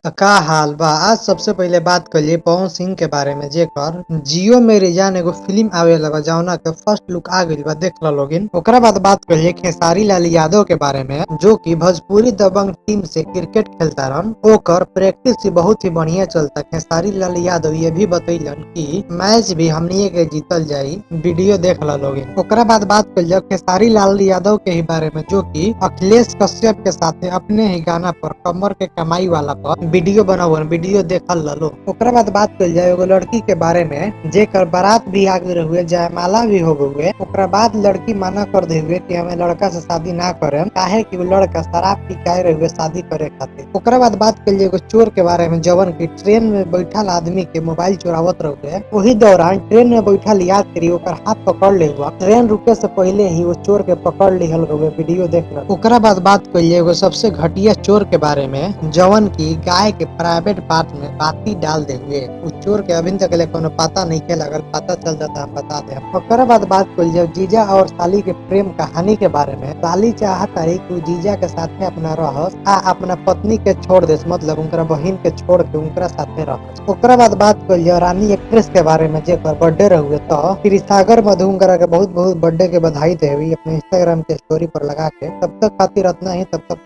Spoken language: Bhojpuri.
का हाल बा। आज सबसे पहिले बात करिए पवन सिंह के बारे में, जेकर जियो मेरी जान एगो फिल्म आवे लगा जौना के फर्स्ट लुक आ गइल बा, देख ला लोगिन। ओकरा बाद बात करिए खेसारी लाल यादव के बारे में, जो कि भोजपुरी दबंग टीम से क्रिकेट खेलता रहन। ओकर प्रैक्टिस ही बहुत ही बढ़िया चलता। खेसारी लाल यादव ये भी बतैलन कि मैच भी हमनिए के जीतल जाई, वीडियो देख ला लोगिन। ओकरा बाद बात करिए खेसारी लाल यादव के ही बारे में, जो कि अखिलेश कश्यप के साथ अपने ही गाना पर कमर के कमाई वाला पर वीडियो बनावन, वीडियो देखल लो। ओकरा बाद बात कल जाए एगो लड़की के बारे में, जेकर बारात भी आ गए हुए, जयमाला भी हो गए। ओकरा बाद लड़की मना कर दे हुए कि हमें लड़का से शादी ना करे, काहे कि वो लड़का शराब पी के आए रहे शादी करे खातिर। ओकरा बाद बात कल जाए एगो चोर के बारे में, जवन की ट्रेन में बैठल आदमी के मोबाइल चोरावत रहे। वही दौरान ट्रेन में बैठल याद करी ओकर हाथ पकड़ ले हुआ, ट्रेन रुके से पहले ही वो चोर के पकड़ लिहल हुए, वीडियो देख रहे। ओकरा बाद बात कल जाए एगो सबसे घटिया चोर के बारे में, जवन की गाय के प्राइवेट पार्ट में बाती डाल दे हुए। उस चोर के अभी तक कोनो पता नहीं के लगल, पता चल जाता हम बता दे। ओकरा बाद बात कल जाए जीजा और साली के प्रेम कहानी के बारे में। साली चाहता रही कि जीजा के साथ में अपना रहस आ अपना पत्नी के छोड़ दे, मतलब उनका बहन के छोड़ के उनका साथे रहस। ओकरा बाद बात कल जाए रानी एक्ट्रेस के बारे में, जेकर बर्थडे रहुए, तो फिर सागर मधु के बहुत बहुत बर्थडे के बधाई दे हुई अपने इंस्टाग्राम के स्टोरी पर लगा के। तब तक खातिर इतना ही, तब तक